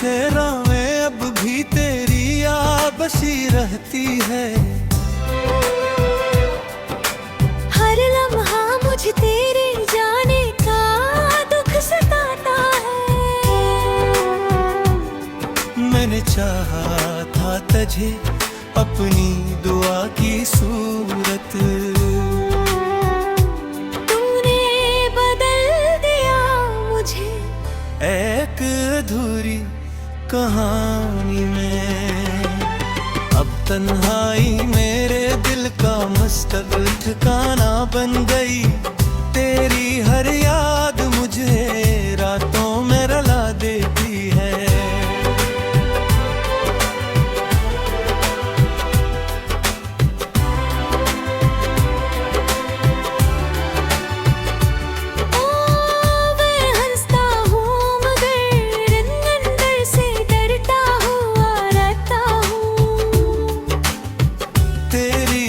से राहें अब भी तेरी याद बसी रहती है। हर लम्हा मुझे तेरे जाने का दुख सताता है। मैंने चाहा था तुझे अपनी दुआ की सूरत, तूने बदल दिया मुझे एक अधूरी कहानी में। अब तन्हाई मेरे दिल का मुस्तकिल ठिकाना बन गई। तेरी हर याद मुझे रातों में रुला देती है।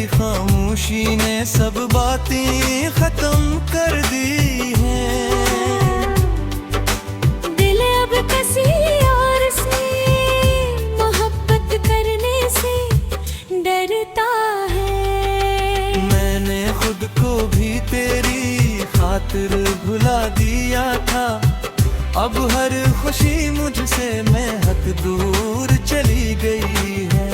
खामोशी ने सब बातें खत्म कर दी हैं। दिल अब किसी और से मोहब्बत करने से डरता है। मैंने खुद को भी तेरी खातिर भुला दिया था। अब हर खुशी मुझसे महक दूर चली गई है।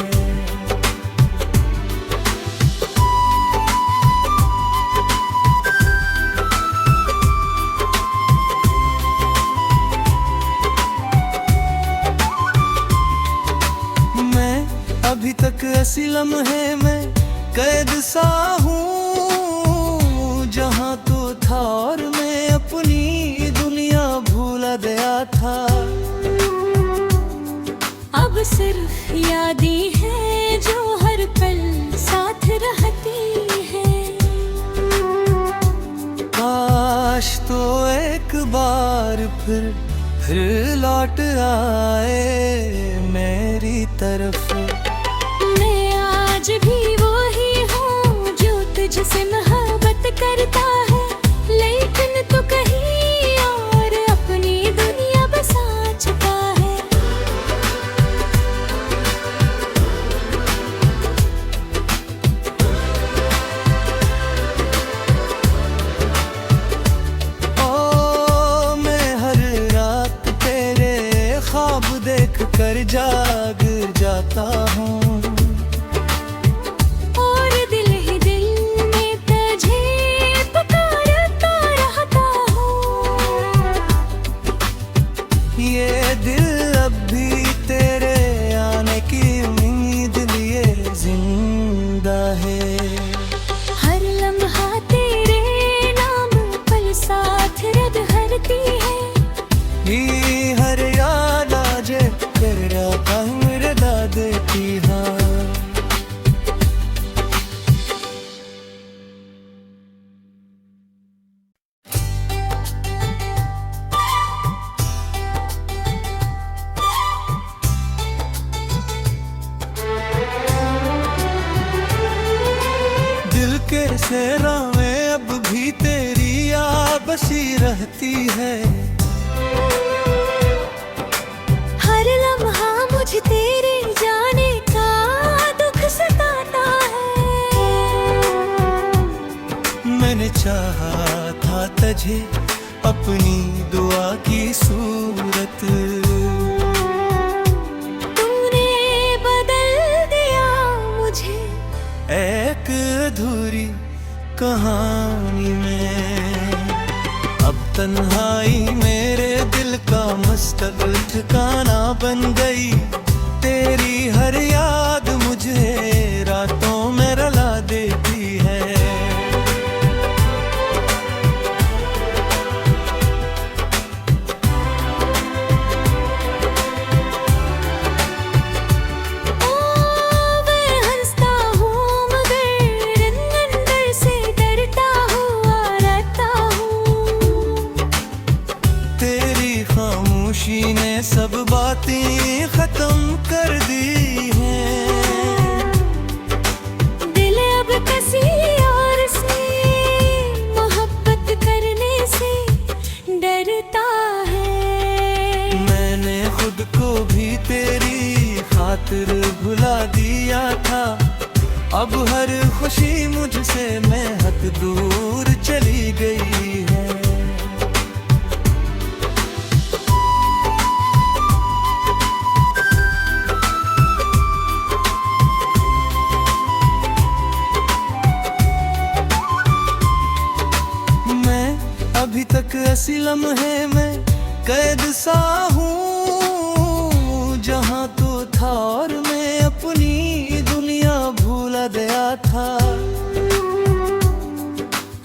अभी तक ऐसी लम्हे में कैद सा हूँ जहाँ तो था और मैं अपनी दुनिया भूला गया था। अब सिर्फ यादें हैं जो हर पल साथ रहती हैं। काश तो एक बार फिर लौट आए मेरी तरफ। आज भी वही हूँ जो तुझसे मोहब्बत करता है, लेकिन तू कहीं और अपनी दुनिया बसा चुका है। ओ मैं हर रात तेरे ख्वाब देख कर जाग जाता हूँ। ये दिल अब भी तेरे आने की उम्मीद लिए जिंदा है। हर लम्हा तेरे नाम पल साथ रद करती है। ये हर याद आज तेरा कमर ला देती है। से राहें अब भी तेरी याद बसी रहती है। हर लम्हा मुझे तेरे जाने का दुख सताता है। मैंने चाहा था तुझे अपनी दुआ की सूरत, तूने बदल दिया मुझे एक अधूरी कहानी में। अब तन्हाई मेरे दिल का मुस्तकिल ठिकाना बन गई। तेरी हर याद मुझे रातों में रुला देती है। खामोशी ने सब बातें खत्म खातिर भुला दिया था। अब हर खुशी मुझसे महक दूर चली गई है। मैं अभी तक ऐसी लम्हे में कैद सा हूँ, जहाँ तो था और मैं अपनी दुनिया भूला गया था।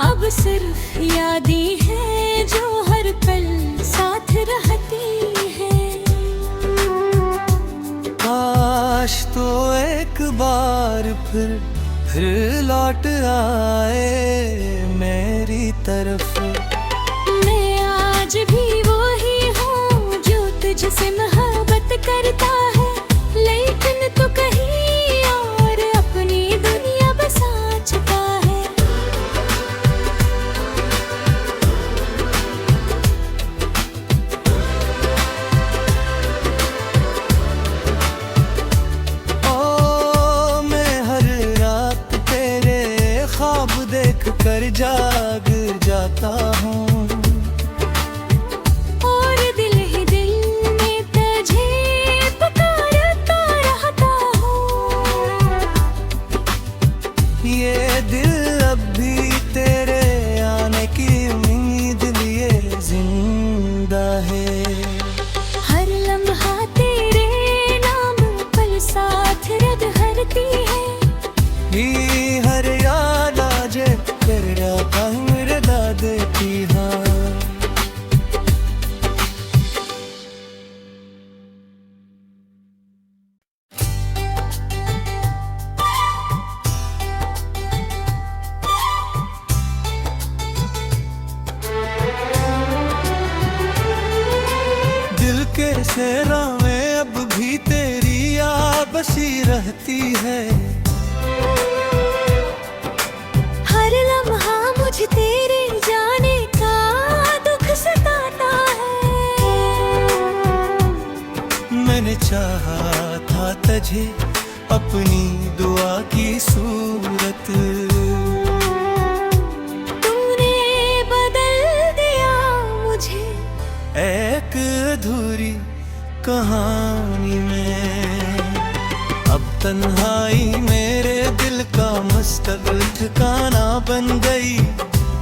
अब सिर्फ यादें हैं जो हर पल साथ रहती हैं। काश तो एक बार फिर लौट आए मेरी तरफ। मैं आज भी वही हूँ जो तुझसे मोहब्बत करता है, लेकिन तू कहीं और अपनी दुनिया बसा चुका है। ओ मैं हर रात तेरे ख्वाब देख कर जाग जाता हूँ, और दिल ही दिल में तुझे पुकारता रहता हूँ। ये दिल अब भी तेरे आने की उम्मीद लिए जिंदा है। हर लम्हा तेरे नाम पल साथ रद हरती है। ही हर याद आज तेरा मेरे दाद की हाँ। दिल के सेरा में अब भी तेरी याद बसी रहती है। हर लम्हा मुझे तेरे जाने का दुख सताता है। मैंने चाहा था तुझे अपनी दुआ की सूरत, तूने बदल दिया मुझे एक अधूरी कहानी में। अब तन्हाई मेरे दिल का मुस्तकिल ठिकाना बन गई।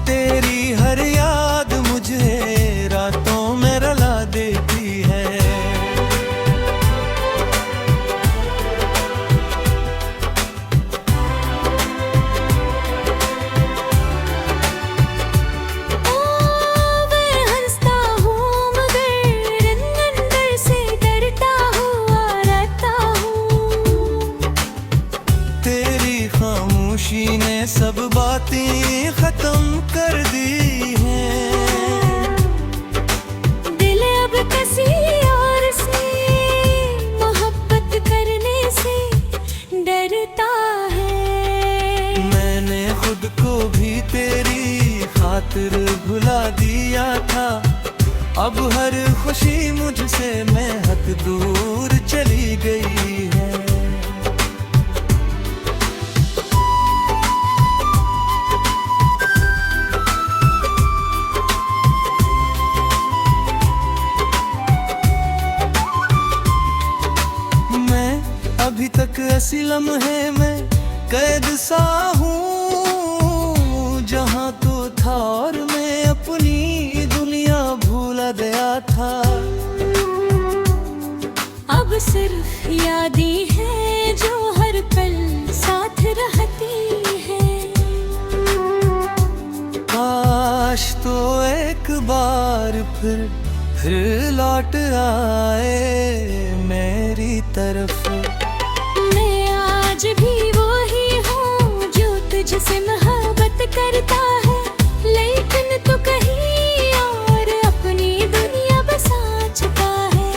तेरी हर याद मुझे रातों में रुला देती है। ओ मैं हंसता हूँ मगर अंदर से डरता हुआ रहता हूँ। तेरी खामोशी ने सब बातें खत्म कर दी हैं। दिल अब किसी और से मोहब्बत करने से डरता है। मैंने खुद को भी तेरी खातिर भुला दिया था। अब हर खुशी मुझसे महक दूर चली गई है। मैं अभी तक ऐसी लम्हे में कैद सा हूँ, जहाँ तो था और मैं अपनी दुनिया भूला गया था। अब सिर्फ यादें हैं जो हर पल साथ रहती हैं। काश तो एक बार फिर लौट आए मेरी तरफ। मैं आज भी वही हूँ जो तुझसे मोहब्बत करता है, लेकिन तू कहीं और अपनी दुनिया बसा चुका है।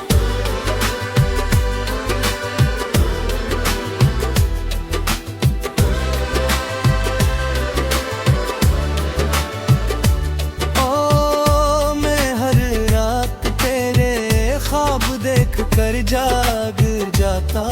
ओ मैं हर रात तेरे ख्वाब देख कर जाग जाता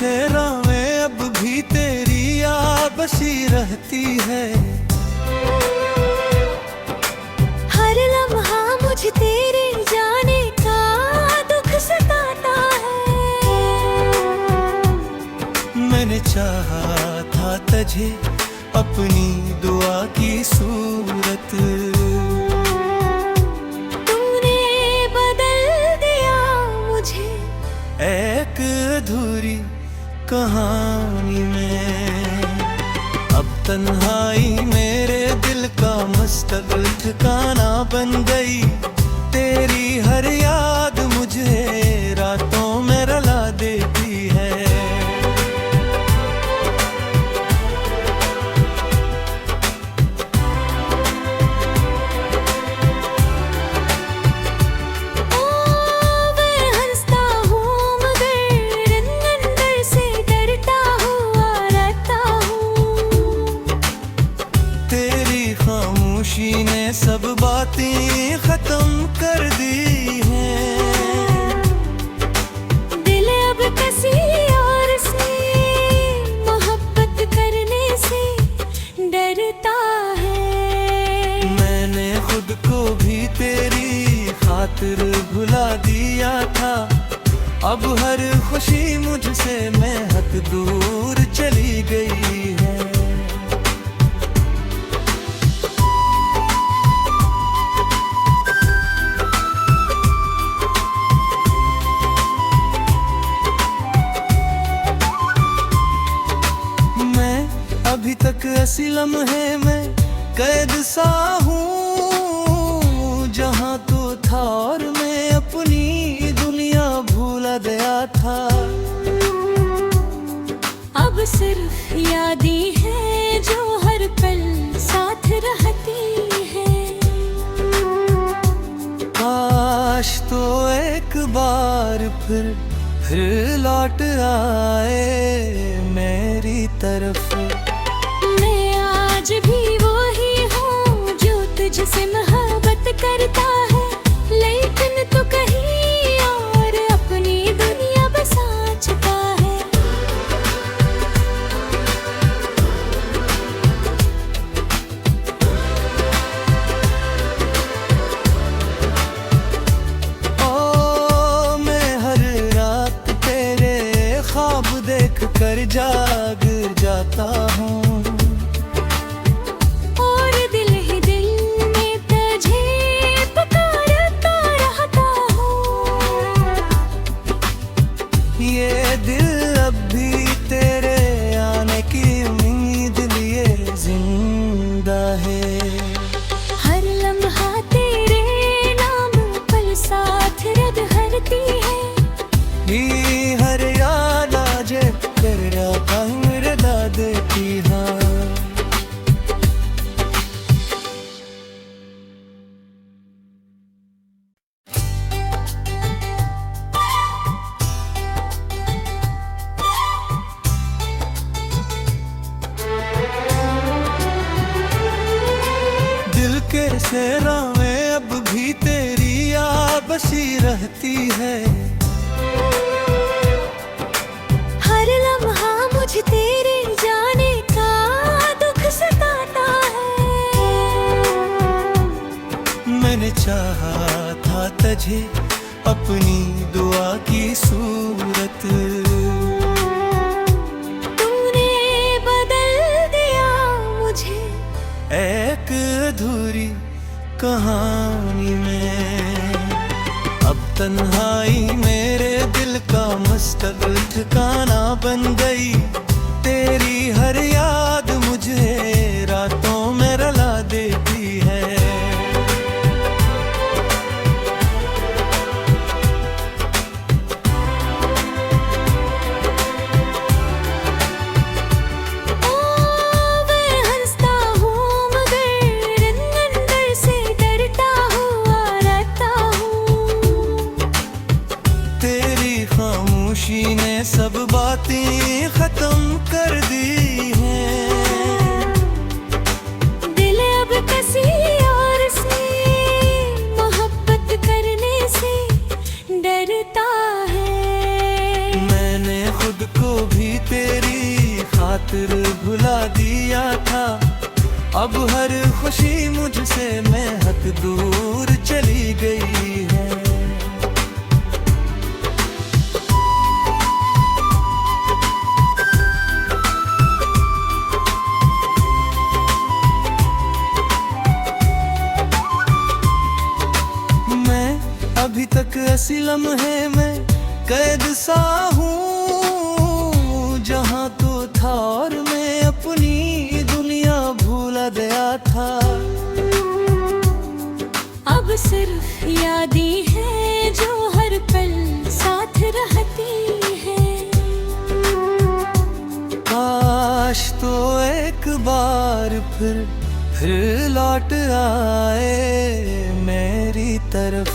से राहें अब भी तेरी याद बसी रहती है। हर लम्हा मुझे तेरे जाने का दुख सताता है। मैंने चाहा था तुझे अपनी दुआ की सूरत, तूने बदल दिया मुझे एक अधूरी कहानी में। अब तन्हाई मेरे दिल का मुस्तकिल ठिकाना बन गई। तेरी हर याद मुझे रातों में रुला देती है। खामोशी ने सब बातें खत्म कर दी हैं। दिल अब किसी और से मोहब्बत करने से डरता है। मैंने खुद को भी तेरी खातिर भुला दिया था। अब हर खुशी मुझसे महक दूर चली गई है। अभी तक ऐसी लम्हे में कैद सा हूँ जहाँ तो था और मैं अपनी दुनिया भूला गया था। अब सिर्फ यादें हैं जो हर पल साथ रहती हैं। काश तो एक बार फिर लौट आए मेरी तरफ। आज भी वही हूँ जो तुझसे मोहब्बत करता है, लेकिन तू कहीं और अपनी दुनिया बसा चुका है। ओ मैं हर रात तेरे ख्वाब देख कर जाग जाता हूँ। ये दिल अब भी तेरे आने की उम्मीद लिए जिंदा है। हर लम्हा तेरे नाम पल साथ रद हरती है। ये हर याद आज तेरा रदा देती है। के से राहें अब भी तेरी याद बसी रहती है। हर लम्हा मुझे तेरे जाने का दुख सताता है। मैंने चाहा था तुझे अपनी दुआ की सूरत, तूने बदल दिया मुझे एक अधूरी कहानी में। अब तन्हाई मेरे दिल का मुस्तकिल ठिकाना बन गई। तेरी हर याद मुझे रातों में रुला देती है। खामोशी ने सब बातें खत्म कर दी हैं। दिल अब किसी और से मोहब्बत करने से डरता है। मैंने खुद खुद को भी तेरी खातिर भुला दिया था। अब हर खुशी मुझसे महक दूर चली गई है। अभी तक ऐसी लम्हे में कैद सा हूँ जहाँ तो था और मैं अपनी दुनिया भूला गया था। अब सिर्फ यादें हैं जो हर पल साथ रहती है। काश तो एक बार फिर लौट आए मेरी तरफ।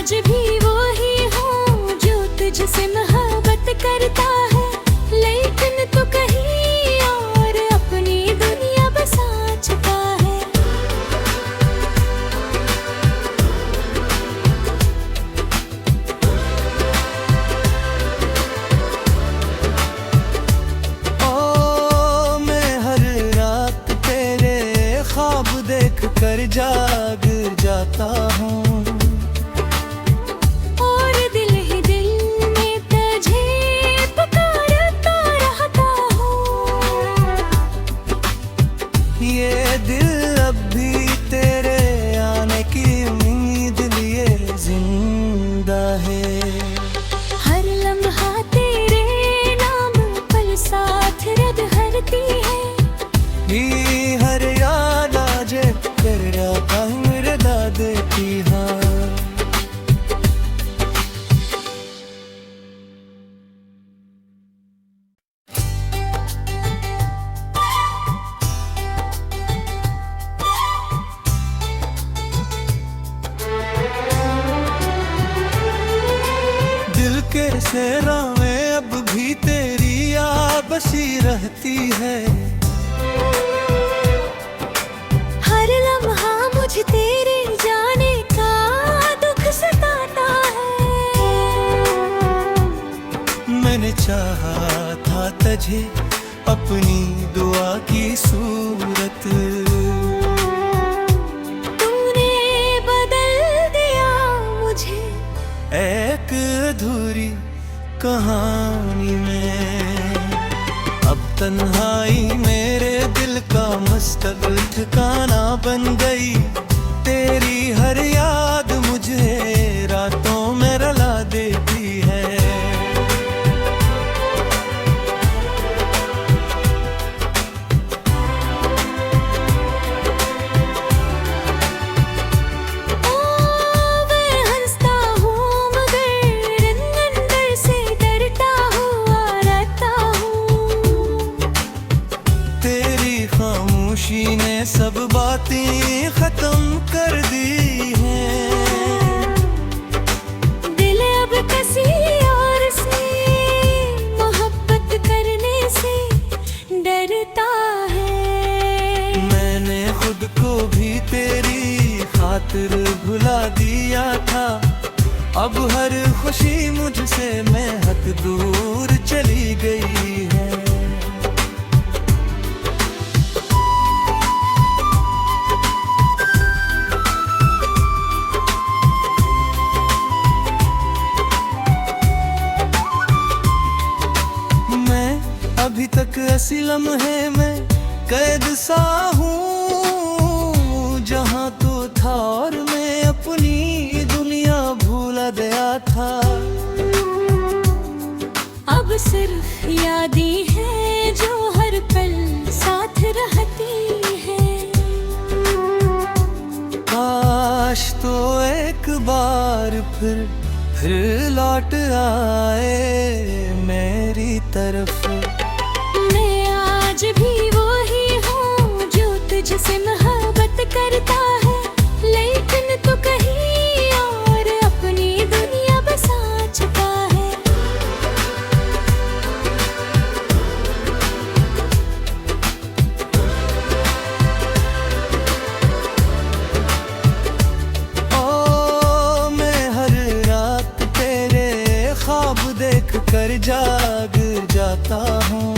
आज भी वही हूँ जो तुझसे मोहब्बत करता है, लेकिन तू कहीं और अपनी दुनिया बसा चुका है। ओ मैं हर रात तेरे ख्वाब देख कर जाग जाता हूँ। ये दिल अब भी तेरे आने की उम्मीद लिए जिंदा है। हर लम्हा तेरे नाम पल साथ रब हरती है। ये हर याद आज तेरा रदा देती हाँ। के सेरा में अब भी तेरी याद बसी रहती है। हर लम्हा मुझे तेरे जाने का दुख सताता है। मैंने चाहा था तुझे अपनी दुआ की सूरत, तूने बदल दिया मुझे एक अधूरी कहानी में। अब तन्हाई मेरे दिल का मुस्तकिल ठिकाना बन गई। तेरी हर याद मुझे रातों में रुला देती है। खामोशी ने सब बातें खत्म कर दी हैं। दिल अब किसी और से मोहब्बत करने से डरता है। मैंने खुद को भी तेरी खातिर भुला दिया था। अब हर खुशी मुझसे महक दूर चली गई है। अभी तक ऐसी लम्हे में कैद सा हूँ जहाँ तो था और मैं अपनी दुनिया भूला गया था। अब सिर्फ यादें हैं जो हर पल साथ रहती है। काश तो एक बार फिर लौट आए मेरी तरफ। आज भी वही हूँ जो तुझसे मोहब्बत करता है, लेकिन तू कहीं और अपनी दुनिया बसा चुका है। ओ मैं हर रात तेरे ख्वाब देख कर जाग जाता हूँ।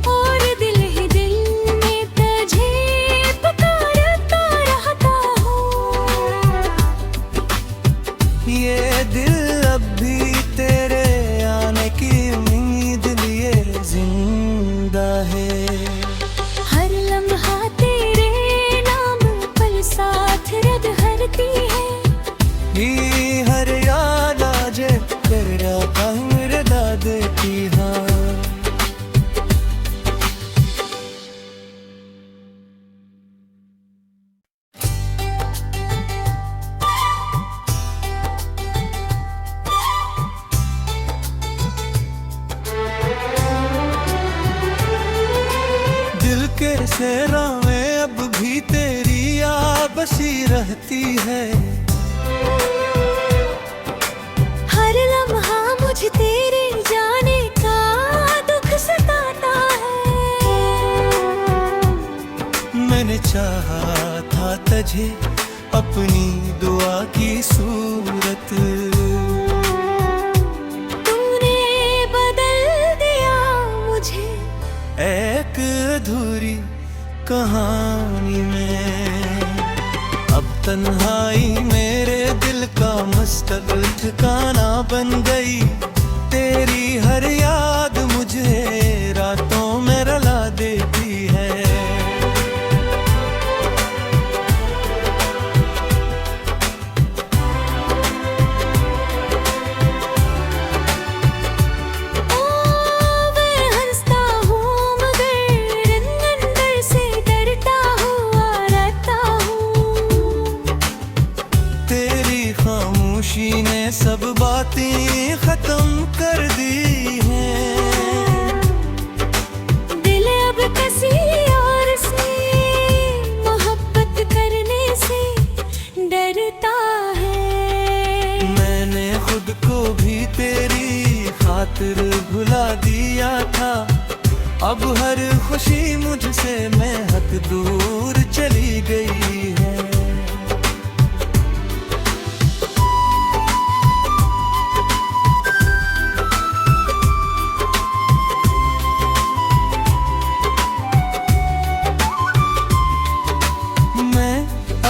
और दिल ही दिल में तुझे पुकारता रहता हूँ। ये दिल अब भी तेरे आने की उम्मीद लिए जिंदा है। हर लम्हा तेरे नाम पल साथ रद हरती है। ये हर याद आज कर रहा मेरे दादे की हाँ। दिल के सहरा में अब भी तेरी याद बसी रहती है। हर लम्हा मुझे तेरे जाने का दुख सताता है। मैंने चाहा था तुझे अपनी दुआ की सूरत, तूने बदल दिया मुझे एक अधूरी कहानी में। अब तन्हाई मेरे दिल का मुस्तकिल ठिकाना बन गई। तेरी हर याद मुझे रातों में रुला देती है। ओ मैं हंसता हूँ मगर अंदर से डरता हुआ रहता हूँ। तेरी खामोशी ने सब बातें खत्म कर दी हैं। दिल अब किसी और से मोहब्बत करने से डरता है। मैंने खुद को भी तेरी खातिर भुला दिया था। अब हर खुशी मुझसे महक दूर चली गई है। मैं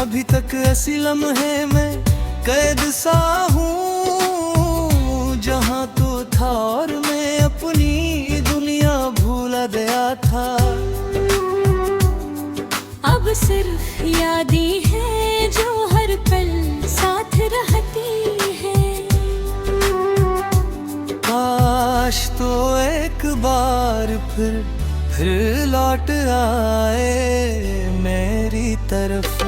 अभी तक ऐसी लम्हे में कैद सा हूँ जहाँ तो था और मैं अपनी दुनिया भूला गया था। अब सिर्फ यादें हैं जो हर पल साथ रहती है। काश तो एक बार फिर लौट आए मेरी तरफ।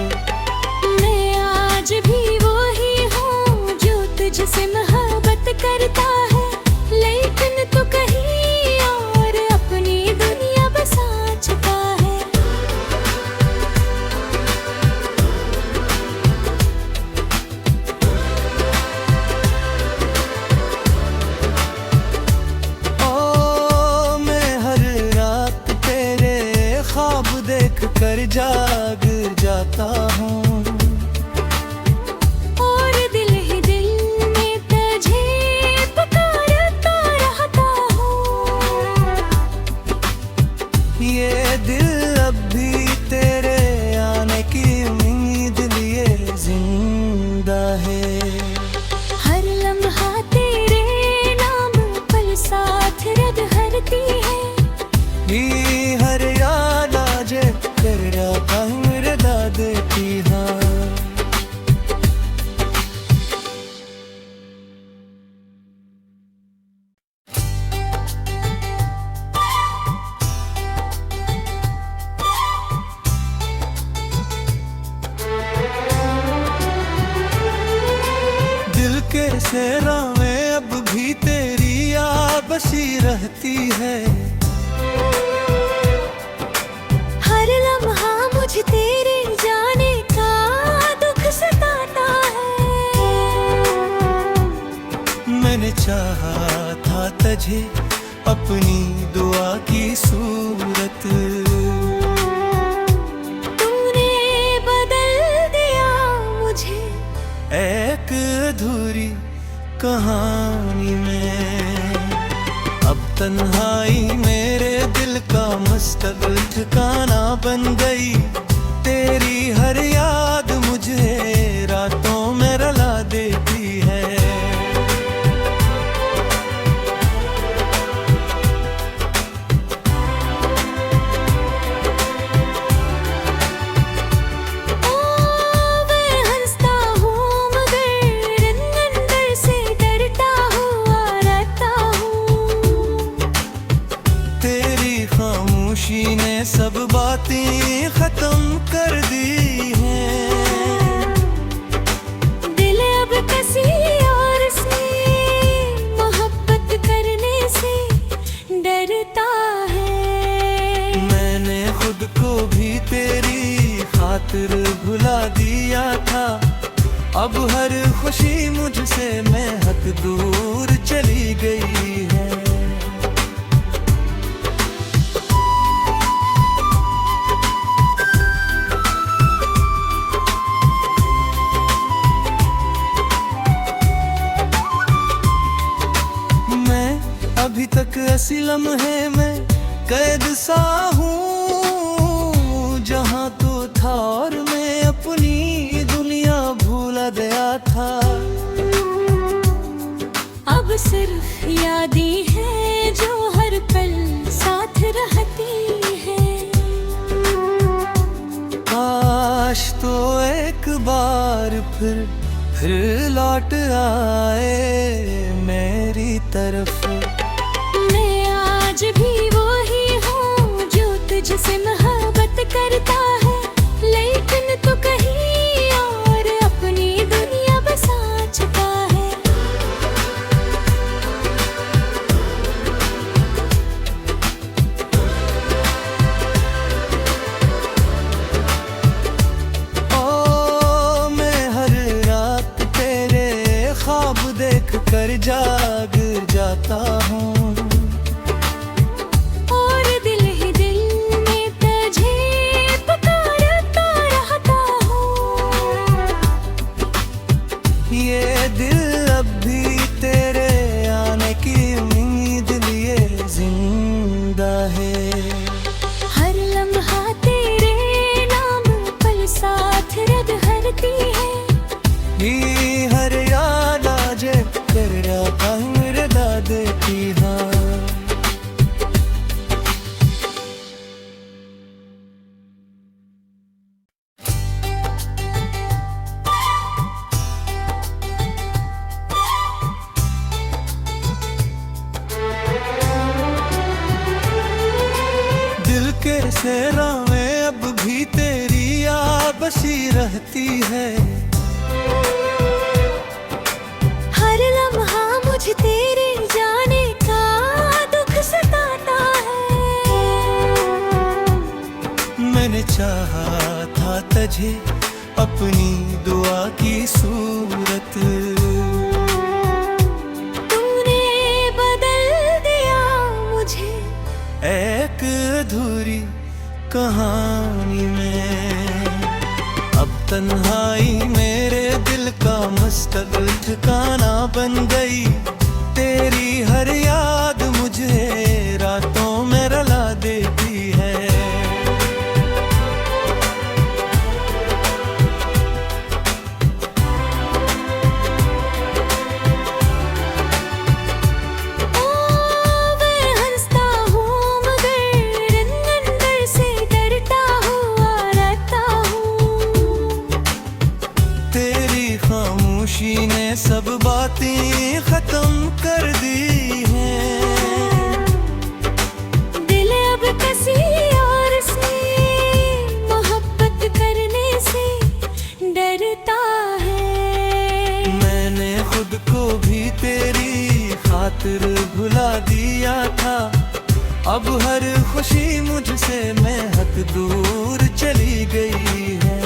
मैं आज भी वही हूँ जो तुझसे मोहब्बत करता है। लेकिन तू कहीं और अपनी दुनिया बसा चुका है। ओ मैं हर रात तेरे ख्वाब देख कर जाग जाता हूँ। और दिल ही दिल में तुझे पुकारता रहता हूँ। ये दिल अब भी तेरे आने की उम्मीद लिए जिंदा है। हर लम्हा तेरे नाम पल साथ रद हरती है। ये हर याद आज कर रहा मेरे दादे की हाँ। दिल के सहरा में अब भी तेरी याद बसी रहती है। हर लम्हा मुझे तेरे जाने का दुख सताता है। मैंने चाहा था तुझे अपनी दुआ की सूरत, तूने बदल दिया मुझे एक अधूरी कहानी में। अब तन्हाई मेरे दिल का मुस्तकिल ठिकाना बन गई। तेरी हर याद मुझे रातों में रुला देती है। खामोशी ने सब बातें खत्म कर दी हैं। दिल अब किसी और से मोहब्बत करने से डरता है। मैंने खुद को भी तेरी खातिर भुला दिया था। अब हर खुशी मुझसे महक दूर चली गई है। अभी तक ऐसी लम्हे में कैद सा हूँ, जहाँ तो था और मैं अपनी दुनिया भूला गया था। अब सिर्फ यादें हैं जो हर पल साथ रहती है। काश तो एक बार फिर लौट आए मेरी तरफ। आज भी वो ही हूँ जो तुझसे मोहब्बत करता है, लेकिन तू कहीं और अपनी दुनिया बसा चुका है। ओ मैं हर रात तेरे ख्वाब देख कर जाग जाता हूँ। ये दिल अब भी तेरे आने की उम्मीद लिए जिंदा है। हर लम्हा तेरे नाम पल साथ रद हरती है। ये हर याद आज तेरा मेरे दादे की हाँ। के सेरा में अब भी तेरी याद बसी रहती है। हर लम्हा मुझे तेरे जाने का दुख सताता है। मैंने चाहा था तुझे अपनी दुआ की सूरत, तुमने बदल दिया मुझे एक अधूरी कहानी में। अब तन्हाई मेरे दिल का मुस्तकिल ठिकाना बन गई। तेरी हर याद मुझे रातों में रुला देती है। खामोशी ने सब बातें खत्म कर दी हैं। दिल अब किसी और से मोहब्बत करने से डरता है। मैंने खुद को भी तेरी खातिर भुला दिया था। अब हर खुशी मुझसे महक दूर चली गई है।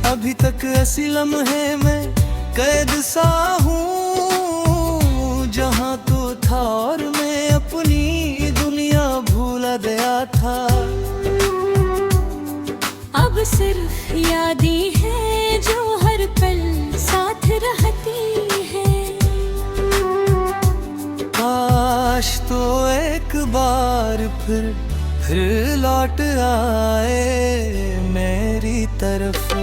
अभी तक ऐसी लम्हे में कैद सा हूँ, यादें हैं जो हर पल साथ रहती हैं। काश तो एक बार फिर लौट आए मेरी तरफ।